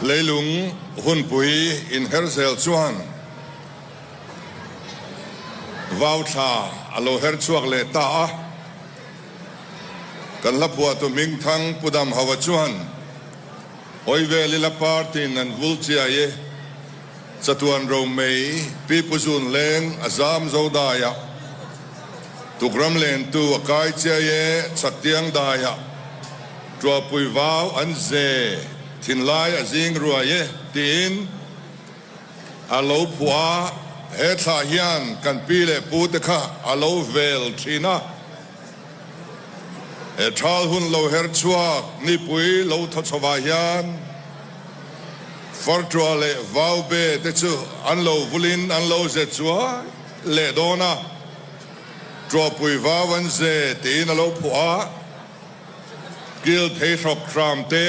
lấy lúng hun bụi in hersel chuan vào thà alo her chuak le ta kan la bua tu ming thang pudam hawa chuan oi ve lila party nan vulchia ye chatuan ro mei pi puzun leng azam zodaya tukram len tu akai chia ye chaktiang daya tua pui vào an ze thin lai azing rua ye tin alo phua he tha hian kan pi le pu te kha alo vel thina e thal hun lo her chuak ni pui lo tho chawa hian fortua le vau be te chu an lo vulin an lo ze chua le dona tua pui vào an ze tin alo phua gil thei thok tram te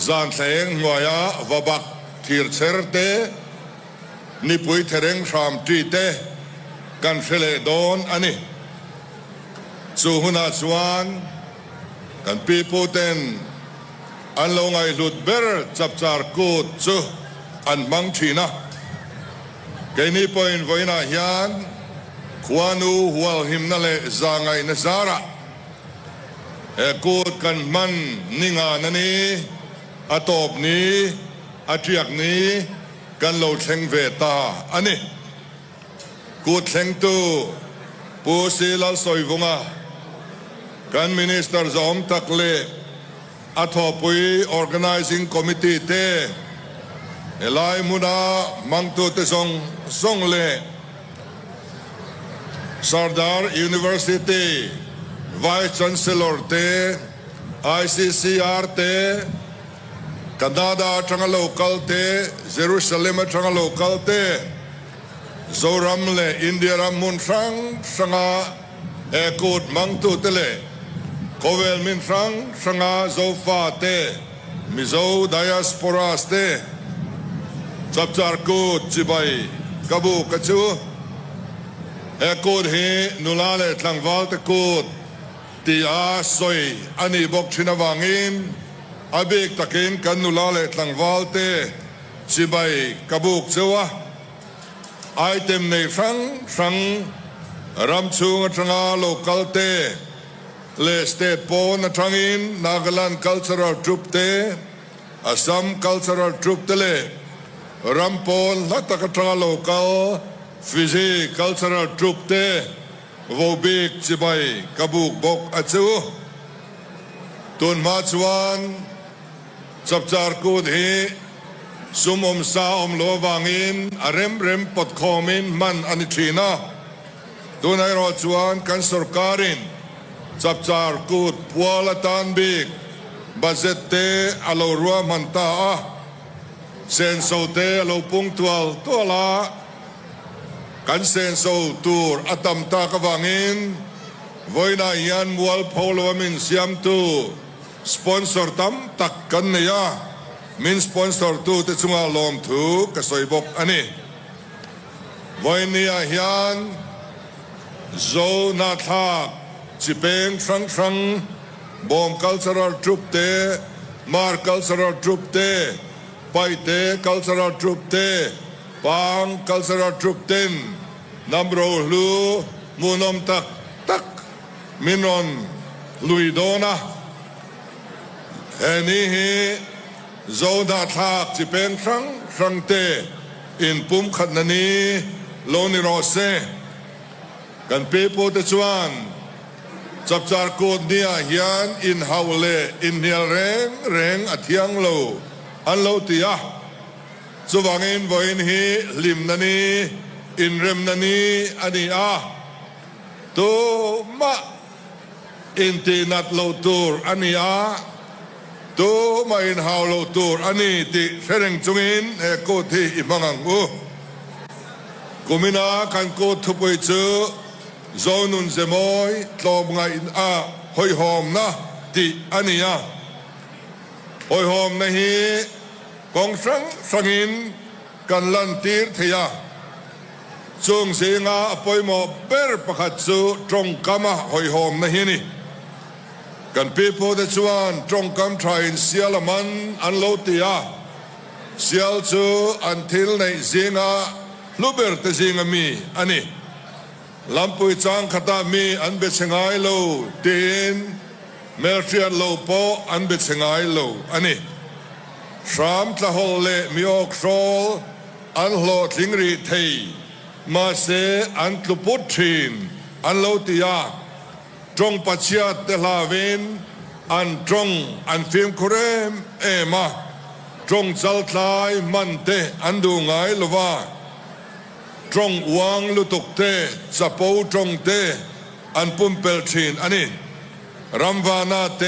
zan thleng ngoya wabak thir cher te ni pui thereng tram tri te kan phele don ani chu huna chuan kan pi pu ten an lo ngai lut ber chapchar kût chu an mang thina ke ni point voina hian khuanu hual himna le zangai na zara e kût kan man ninga nani atop ni atriak ni kan lo thleng ve ta ani kût thleng tu pu silal soivunga kan minister zom takle athopui organizing committee te elai muna mangtu te song le Sardar University Vice Chancellor te ICCR te Canada atanga local te Jerusalem atanga local te Zoram le India ram mun sanga e kût mangtu te le Kovel min sanga zofa te mizo diaspora te Chapchar Kût chibai kabu kachu e kût hi nulale tlangwal te kût ti a soi ani bok thina wangin abik takin kan nulale tlangwal te chibai kabuk chewa item nei sang ramchung atanga local te le state pon atangin Nagaland cultural troupe te Assam cultural troupe te le rampon latak atanga local Fiji cultural troupe te vobik chibai kabuk bok achu tun ma chuan Chapchar Kût hi sumom sa lo wangin rem pot khomin man ani thina tunai ro chuan kan sarkarin Chapchar Kût puala tan bik budget te alo ruwa manta a sen so te alo punctual tola kan sen so tur atam ta ka wangin voina yan mual pholo min siam tu sponsor tam tak kan neya min sponsor tu te chunga lom thu ka soibok ani voinia hian zo na tha chipeng sang bom cultural troupe te mar cultural troupe te pai te cultural troupe te pang cultural troupe ten namro lu munom tak minon luidona eni hi zo na tha chipeng sang te in pum khat nani lo ni ro se kan pe po te chuan Chapchar Kût nia hian in haule in hial reng athiang lo an lo tia chuwangin voin hi lim nani in rem nani ani a to ma in ti nat lo tur ani a to ma in haw lo tur ani ti sereng chungin e ko thi imangang u kumina kan ko thupui chu zonun zemoy tlom ngai a hoi hom na ti ania hoi hom na hi kong sangin kan lan tir thia chung singa apoi mo ber pakhat chu trong kama hoi hom na hi ni กันปีโพเดชวนตรงกำไทยเสียละมันอันโลติยาเสียลจูอันทิลในเสียงลูเบอร์ตเสียงมีอันนี้ลำปุยจังขตามีอันเบ็ดเสงายโลตีนเมลเทียนโลโปอันเบ็ดเสงายโลอันนี้สามตะฮอลเลมีออกโซลอันโลทิงรีเทยมาเสอันตุปุตินอันโลติยาตรงปัจจัยเตลาเวนอันตรงอันฟิมคุเรมมาตรงจัลทายมันเตอันดูง่ายลว่าตรงวางลุตุกเตจะปูตรงเตอันปุ่มเปลชินอันนี้รัมวานาเต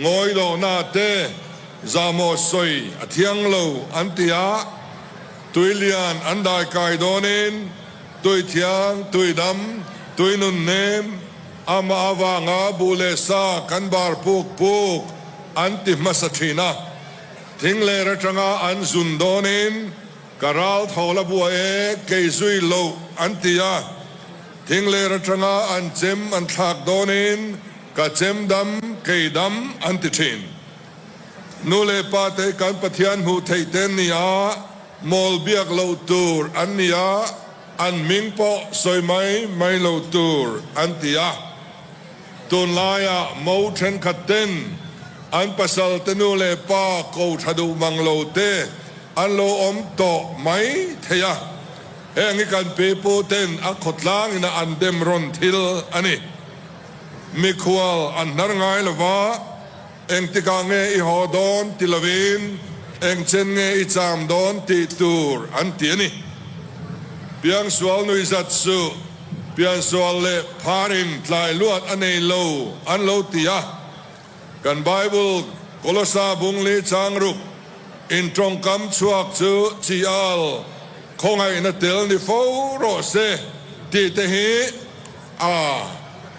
งอยโลนาเตจามอสอยอธิยังโลอันติยาตุยเลียนอันได้กายโดนินตุยเทียงตุยดำตุยนุนเนมอามาอาวางาบูเลซากันบาร์ปุกอันติมัสชีนาทิ้งเลระจังอันซุนโดนินกะราลทอลบัวเกยซุยโลอันติยาทิ้งเลระจังอันเจมอันทักโดนินกะเจมดำเกยดำอันติชินนูเลปาเตกันปะเทียนหูเทเตนนียามอลเบียกโลตูร์อันนียาอันมิงปอสอยไม่โลตูร์อันติยาตุนลายะมอเทนขัดเต้นอันปัสสาวะนูเลปาโกชดูมังโลเตอันโลอมโตไม่เทียเองกันเปโปเต้นอักขดล้างนะอันเดมรอนทิลอันนี้มิควอลอันนารไงละวะเองติกางเงอิฮอดอนติลาวินเองเชนเงอิจามดอนติตูร์อันที่นี่เพียงสวลนุยจัดสุเพียงสวลเลพารินทลายลวดอันเอโลอันโลติยากันไบเบิลโคลสาบุงลีจางรุกอินตรงคำชวกจูจีอัลคงไอ้นัดเตลนิโฟโรเซติเตฮี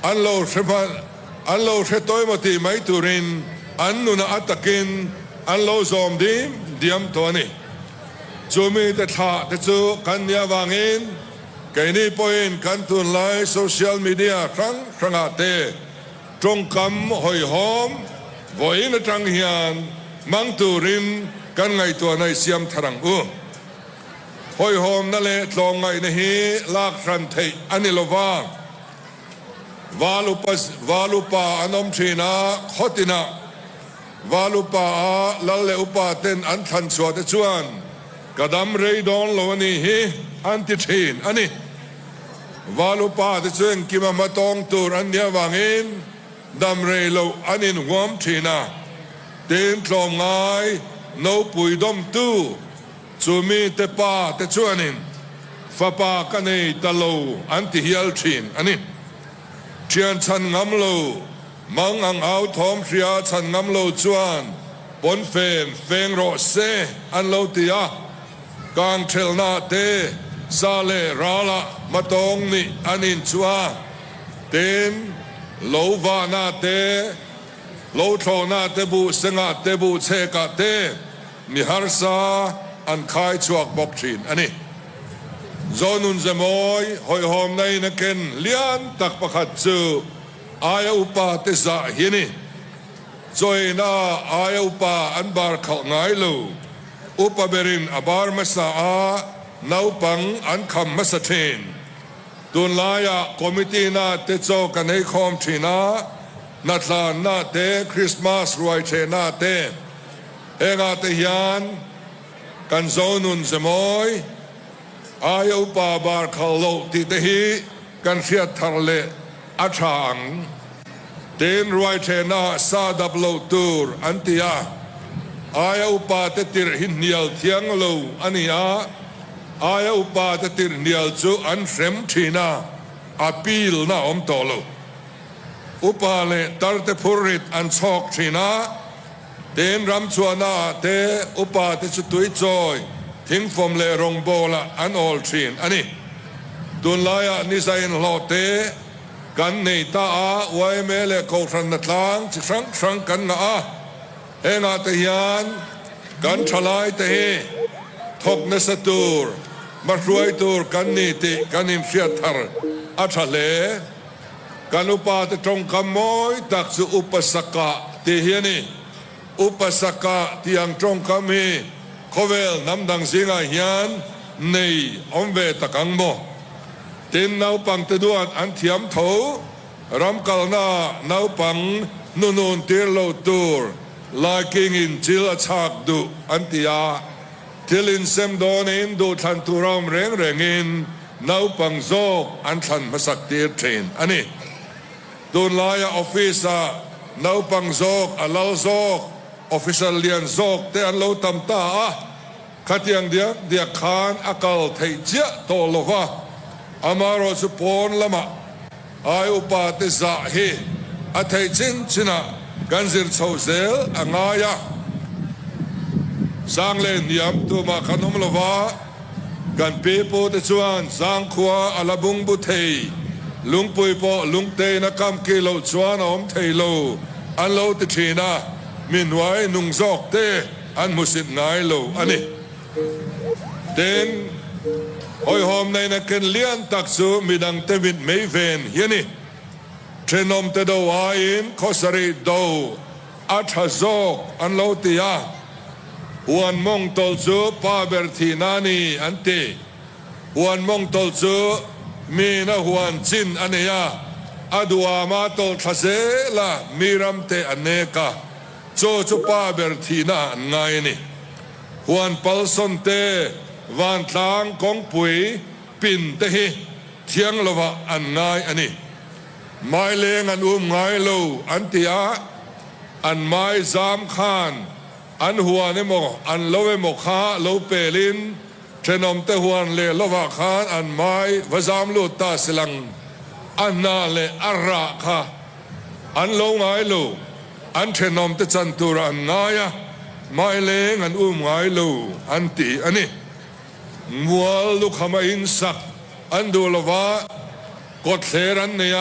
อันโลเชพันอันโลเชตอยมาตีไม่ตุรินอันนุนอัตตะกินอันโลซอมดีมเดียมตัวนี้จูมีแต่ท่าแต่จูกันยาวางอินแกนี่พอยน์กันตุนไลน์โซเชียลมีเดียครั้งอาเตตรงคำหอยหอมวอยน์จังเฮียนมังตุรินกันไงตัวในเสียมทรังหอยหอมนั่นแหละตรงไงนะฮีลากสันเทอันนี้ละว่าวาลุปาอนอมชีนาขตินาวาลุปาลัลเลอุปาเตนอันทันสวดชวนกระดำเรยดอนโลนี่ฮีอันติชีนอันนี้วาลุปาที่ชวนกิมามาตองตูรันเนียวางอินดำเรยโลอันนี้หวมชีนาเดินคลองไงโนปุยดมตู้จูมีเตปาเตชวนินฟ้าปากันในตะโลอันติฮิลชีนอันนี้เชียนชันงำโลมังอังเอาทอมเชียชันงำโลจวนปนเฟงโรเซอันโลติยากางเทลนาเตซาเลราละมาตองนี่อันินชัวเต็นโลวานาเตโลโทนาเตบุสงาเตบุเชกาเตมิฮาร์ซาอันคายชวกบอกชินอันนี้จอนุนจะมอยหอยหอมในนักเก็นเลียนตักประคัดจูอายอุปาเตสะฮินีจอยนาอายอุปาอันบาร์ขง่ายลูอุปเบรินอบาร์มาสาานาวปังอันคำมาสเทนตุนลายะคอมมิตี้นาเตโจกันให้คอมชีนานัดลานนาเตคริสต์มาสรวยเชนาเตเองอาเตยานกันจอนุนจะมอยอายอุปาบาร์ขโลติเตฮีกันเสียทะเลอาชางเดินรวยเชนาซาดับโลตูร์อันติยาอายอุปาเตติรหินเนียลเทียงโลอันนี้อายอุปาเตติรเนียลจูอันเฟรมชีนาอาปีลนาอมโตโลอุปาเลตัร์เตพูริตอันชอกชีนาเดินรำชวนาเตอุปาเตจุตุยจอยทิ้งฟอมเลรงโบละอันออลชีนอันนี้ตุนลายะนิสัยนโลเตกันในตาไว้เมเลโครันนัดลางจิครั้งกันนะเองอาเตียนกันฉลายเตทกเนสตูร์มาช่วยตูร์กันนิติกันอิมเชียทร์อาชเล กันอุปาตตรงขโมยตักสุอุปสกะที่เฮียนี่อุปสกะที่ยังตรงขมีขเวลน้ำดังสิงห์ยันในอมเวตกังโมตินนาปังตะดวนอันเทียมเถารำกลนานาปังนุนตีโลตูร์ลากิงอินจิลชักดุอันติยาทิลินเซมโดนินดูทันตุรามเร่งอินนาปังโซกอันทันมาสักตีเทรนอันนี้ดูลายออฟฟิศนาปังโซกอัลลโซกออฟฟิศเลียนโซกแต่อันเราตำตาขัดยังเดียกขานอากาศไทยเจ้าโตโลวะอามาโรสุพนละมาอายุปาติสาฮีอาไทยจินชินะกันซิร์ชาวเซลอ่างายะสังเลนยามตัวมาขนมละวะกันปีโปติชวนสังขวาอาลาบุงบุเทยลุงปุยโปลุงเตยนักคำกิโลชวนอมเทยโลอันโลติชีนะมินไว้นุงซอกเตอันมุสิตไงโลอันนี้เดนหอยหอมในนักเลียนตักสูมีดังเตวิดไม่เวนเฮียนี่เทนอมเตโดวาอินคอสรีโดอัฐโซกอันโลติยาวันมงตอลซูปาเบอร์ทีนานีอันตีวันมงตอลซูมีนะวันจินอันเนียอดัวมาตอลทัเซลามีรัมเตอันเนกาโจจูปาเบอร์ทีนาไงนี่วันปัลสนเตวันทางกองปุยปินเตหิเทียงละวะอันไงอันนี้ไม่เลงอันไงโลอันติยาอันไม่จามขานอันหัวนี่โมอันโลเวโมคาโลเปลินเทนอมเตหัวเลโลวะขานอันไม่วจามลูตาสลังอันนาเลอาระคาอันโลไงโลอันเทนอมเตจันตุรันไงอะไม่เลงอันไงโลอันตีอันนี้มัวลูกขมาอินสักอันดูละวะกดเสรันเนีย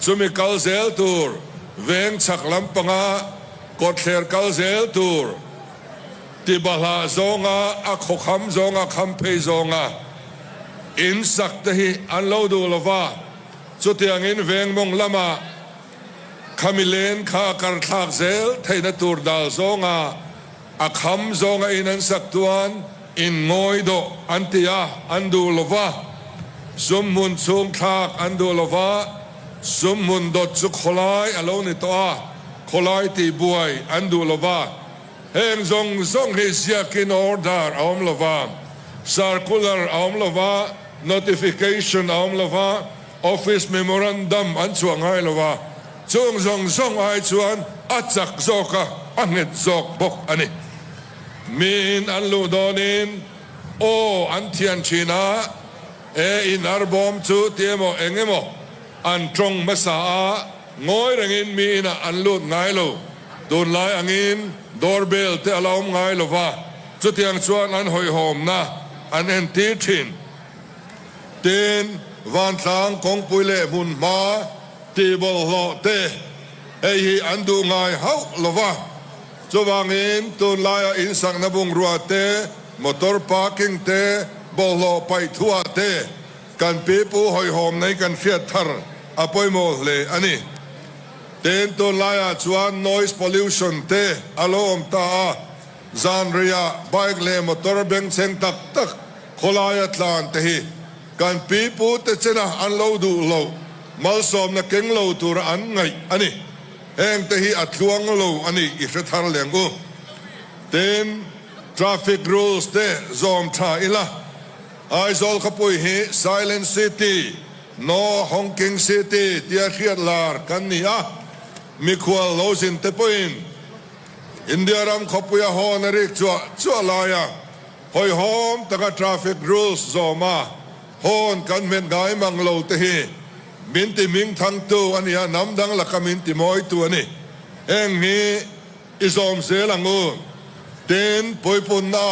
จุมิกัลเซลตูร์เวงชักลำปังกดเสรกัลเซลตูร์ที่บาลาโซงอักขคำโซงคำเพยโซงอินสักที่อันเราดูละวะจุดยังอินเวงมงละมาคามิเลนข้าการทักเซลไทยนตูร์ดาลโซงอักคำโซงอินันสักตัวนอินงอยโดอันติยาอันดูละวะสมมุนสูงทักอันดูละวะสมมุนดดสุขลายอโลนิตัวขลายตีบวยอันดูละวะเฮงซงฮิสยากินออร์ดาร์ออมละวะ circular ออมละวะ notification ออมละวะ office memorandum อันสวงให้ละวะซงไอชวนอัจจักโซกะอันเงจอกบกอันนี้มีนอันลูดอนินโออันเทียนชีนาอินอาร์บอมจูเตียโมเองโมอันตรงมาสางอยรังินมีนะอันลูดไงโลโดนไล่อังินดอร์เบลเตอลาวไงโลวะจุดยังชวนอันหอยหอมนะอันเอ็นตีทินเตีนวันทางของปุยเล่มุนมาตีบอลโลเตฮีอันดูไงเฮาโลวะจวางอินตุนลายอินสังนบุงรัวเตมอเตอร์พาร์กิ้งเตบอลโลไปทั่วเตกันปีปูหอยหอมในกันเฟียดทาร์อภัยโมเลอันนี้เต็นตุนลายชวน noise pollution เตอารมณ์ตาจานเรียบายเลมอเตอร์เบงเซงตักขลายตลานเตฮีกันปีปูเตเจนะอันโลดูโลมัลสอมนักเก่งโลตัวอันไงอันนี้เองแต่ฮีอัดลวงโลอันนี้อิสระทารเลียงกูเต็น traffic rules เตจอมท่าอิละไอซอลขปุยฮี silent city no honking city เตียเทียดลาร์กันนี่มีขวาโลสินเตปุยนอินเดียรัมขปุยฮอนริกจัวลายหอยหอมตะก traffic rules จอมาฮอนกันเม็นไงมังโลเตฮีมินติมิงทั้งตัวอันนี้น้ำดังละกมินติมอยตัวนี่เองนี้อิสอมเสลังอูเต็นปอยปุ่นนา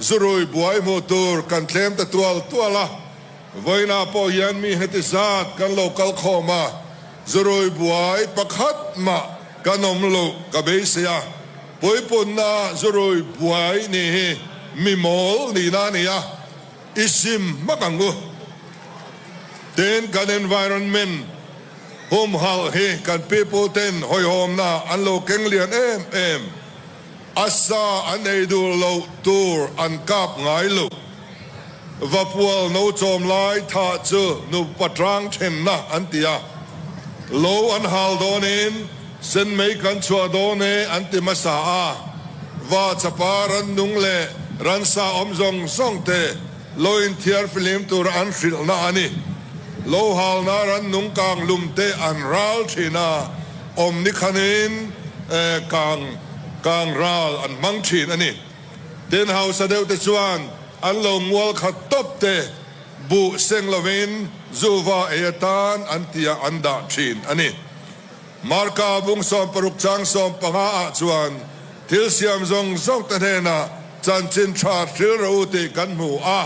จุรุยบวยมอเตอร์กันเคลมแต่ตัวละไว้นาปอยันมีเหตุศาสตร์กันโลกัลคอมาจุรุยบวยประคัดมากันนมโลกเบสยาปอยปุ่นนาจุรุยบวยนี่มีมอลนี่นานี่อิสิมมักังกูเต็นกัน environment hum hal hi kan people ten hoi hom na an lo keng lian em asa an ei du lo tur an kap ngai lu vapual no chom lai tha chu nu patrang them na an tia lo an hal donin sen mei kan chua done an ti masa a va chaparan nung le ran sa om zong song te lo in thiar film tur an fil na ani lo hal na ran nung kang lum te an ral thina om ni khanin kang ral an mang thin ani den house adeu te chuan an lo mual khat top te bu seng lovin zuwa etan an tia anda thin ani marka bung som paruk chang som panga a chuan thil siam zong zong ta na chan chin tha thil ro te kan mu a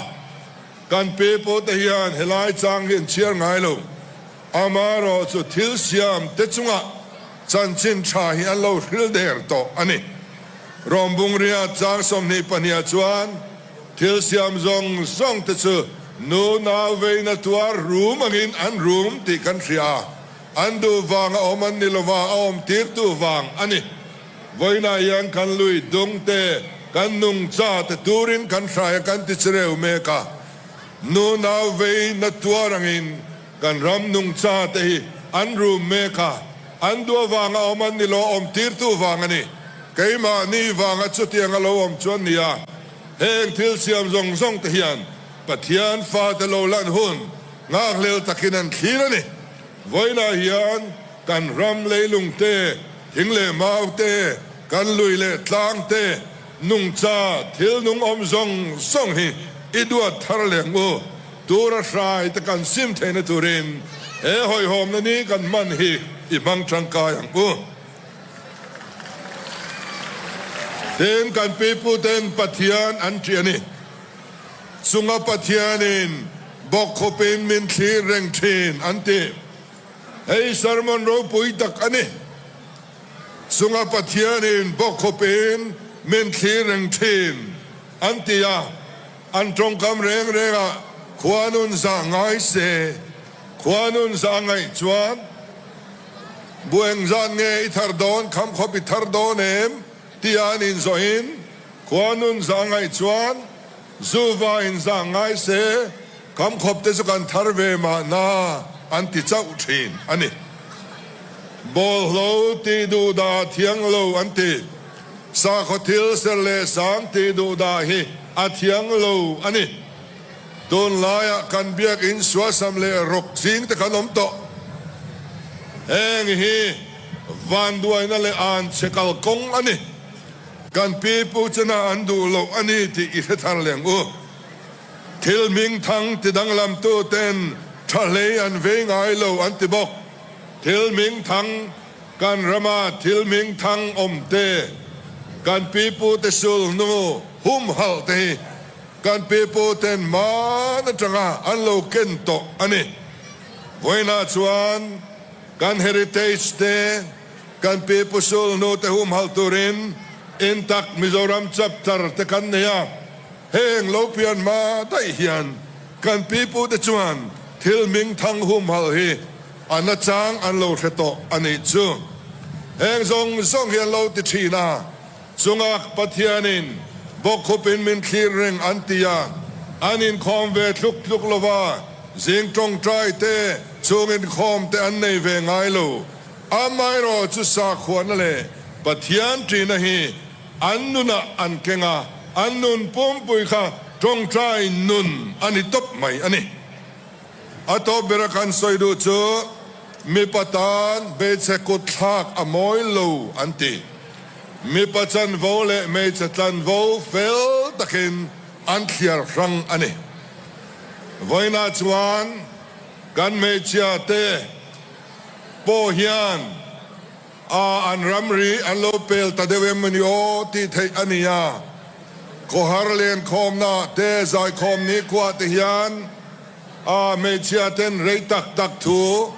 kan pe po te hian helai chang hin chiar ngai lo amaro chu thil siam te chunga chan chin tha hi an lo thil der to ani rom bung ria chang som ni pania chuan thil siam zong zong te chu nu na ve na tuar room angin an room ti kan ria an du wang oman ni lova om tir tu wang ani voina yang kan lui dung te kan nung cha te turin kan rai kan ti chreu me ka nu na ve na tuar angin kan ram nung cha te an room me ka an du wang oman ni lo om tir tu wang ani keima ni wang a chu tiang a lo om chuan nia heng thil siam zong zong te hian pathian fa te lo lan hun ngang lel takin an thir ani voina hian kan ram leilung te thing le mau te kan lui le tlang te nung cha thil nung om zong song hi idua thar leng u tura sai te kan sim the na turin e hoi hom na ni kan man hi i mang tang ka yang u ten kan people ten pathian an triani sunga pathianin bok khopin min thli reng thin ante hey sermon ropui tak ani sunga pathianin bok khopin min thli reng thin ante ya an trong kam reng renga khwanun sa ngai se khwanun sa ngai chuan bueng zan nge ithar don kham khop ithar don em tian in zoin khwanun sa ngai chuan zuwa in sa ngai se kam khop te kan thar ve ma na an ti chau thin ani bol lo ti du da thiang lo an ti sa khotil ser le sang ti du da hi a thiang lo ani don laya kan biak in swasam le rok sing te kanom to eng hi van duai na le an chekal kong ani kan pipu chana andu lo ani ti i thar leng u thil ming thang ti dang lam tu ten thale an ve ngai lo an ti bok thil ming thang kan rama thil ming thang om te kan pipu te sul nu hum hal te kan pipu ten ma na tanga an lo ken to ani voina chuan kan heritage te kan pipu sul nu te hum hal turin intak Mizoram chapter te kan neya heng lopian ma dai hian kan pipu te chuan thil ming thang hum hal hi ana chang an lo theto ani chu heng zong zong hian lo ti thina chunga pathianin bok khopin min thlir reng antia anin khom ve thluk lova jing tong trai te chungin khom te an nei ve ngai lo amai ro chu sa khwan le pathian trina hi annuna an kenga annun pum pui kha tong trai nun ani top mai ani ato berakan soidu chu mi patan be che kut thak amoi lo anti mi pachan vo le me chatlan vo fel takin an thiar rang ani voina chuan kan me chia te po hian an ramri an lo pel ta dewe mani o ti thei ania ko harlen khom na te zai khom ni kwa te hian me chia ten rei tak thu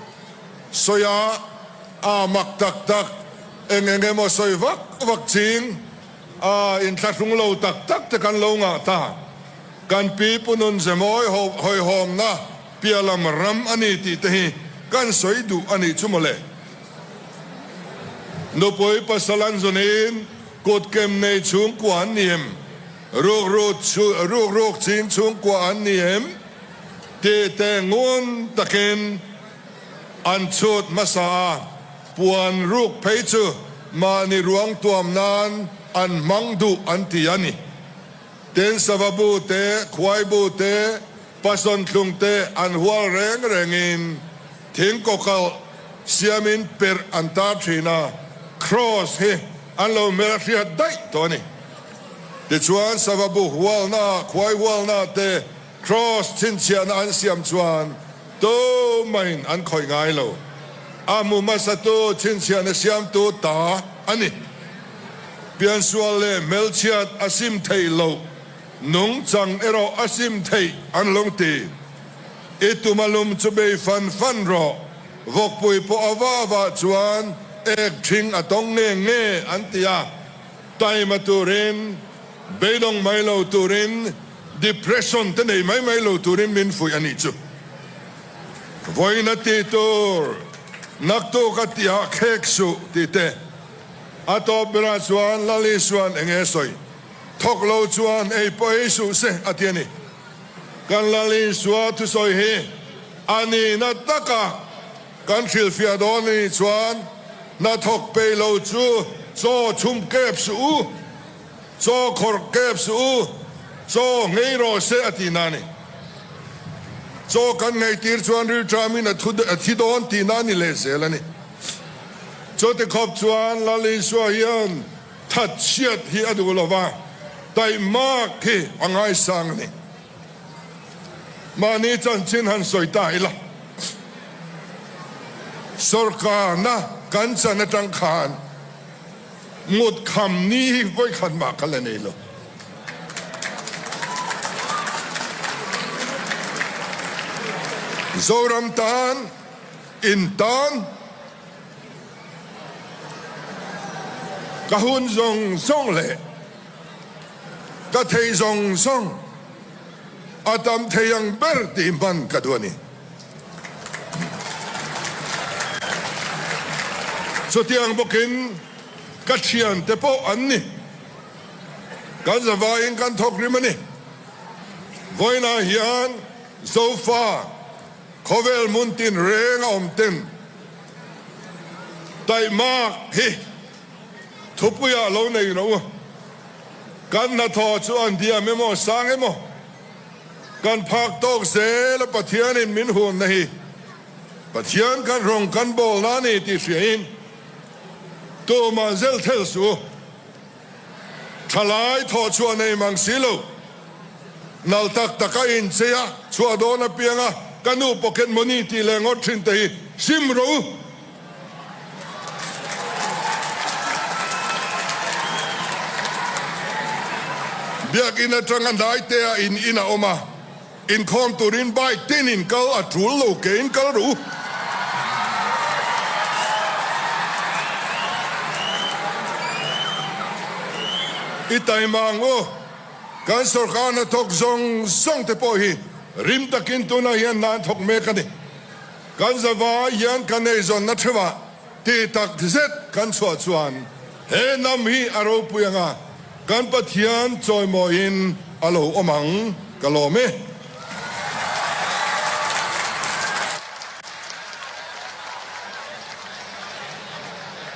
soya mak tak enge mo soi vak ching in thlung lo tak te kan lo nga ta kan pi punun zemoi hoi hom na pialam ram ani ti te hi กันสวยดูอันนี้ชุมเลนปอยปัสลันจนินกดเกมในชุมกวนเนียมโรคจิงชุมกวนเนียมเตงวนตะเกนอันชุดมาสาปวนรูกเพจูมาในรวงตัวมนานอันมังดูอันที่ยันนี่เต็นสวบูเตควายบูเตปัสนทุงเตอันหัวแรงอินทิ้งกกลเสียมินเปิดอันตาทีนาครอสเฮอันเราเมลเรียได้ตัวนี้แต่ชวนสวบูหัวหน้าควายหัวหน้าเตครอสชินเชียนอันเสียมชวนโตไม่อันคอยง่ายเราอามุมาสตูชินเชียนเสียมตัวตาอันนี้เปลี่ยนส่วนเลยเมลเชียดอาซิมไทยเรานุ่งจังเอโรอาซิมไทยอันลงตีอิตุมาลุมจะไปฟันรอวกปุยปอวาวาจวนเอกชิงอตงเงอันติยาไตมาตูรินเบดงไม่เราตูริน depression ที่ไหนไม่เราตูรินมินฟุยอันนี้จูวันนัดที่ตัวนักตัวกัตยาเค้กสุติเตอาตอบราชวนลาลิชวนเองสอยทอกเราชวนไอ้ปอยสุเสอาทินี้กันลาลิชวนทุสอยเฮอันนี้นัดตะกะกันฟิลฟิอาดอนี่ชวนนัดทอกไปเราจูโซชุมเก็บสูโซขอเก็บสูโซไงรอเสอาทินานี่โซกันไงตีร์ชวนริจามินที่โดนที่นั่นนี่เลยเสียแล้วนี่โจทย์ขอบชวนลาลิสวายันทัดเชียดที่อดูลว่าแต่มากที่อังไงสังนี่มานี่จันชินหันสวยตายละสุรกานะกันจันจังขานหมดคำนี้ไว้ขันมากกันเลยนี่ละโซรัมตานอินตานกะหุนซงซงเลยกะเทยซงซงอาตามเทียงเบอร์ตีมันกะตัวนี้สุดที่ยังบอกินกะเชียนเตปอันนี้กันจะวายิงกันทอกริมันนี่วันน่าเฮียนโซฟาขเวลมุนตินเรงอมตินแต่มากฮิทุบยาลงในนู้กันนัทอชวนเดียไม่มอสังเอโมกันพักตกเสลปะเทียนินมินหุ่นนี่ปะเทียนกันรองกันบอลนั่นนี่ที่เสียอินตัวมาเซลเทลสูทลายทอชวนในมังสิโลนัลตักตะกอินเสียชัวโดนเปียงะกันนูปอกเก็ตมันนี่ที่แรงอดชินเตยซิมรูเบียกินจังกันได้เตะอินออกมาอินคอมตุรินใบเต้นอินเกลอัตรูโลเกอินเกลรู้อิตายมังโอการสุขานทกซงส่งเตปอฮีริมตะกินตัวนั้นยันนานทกเมกันดิกันจะว่ายันกันในซอนนัทว่าที่ตักเซตกันสวดสวนเฮน้ำฮีอารมณ์ปุยงากันปะเทียนจอยมออินอโลอมังกะโลเม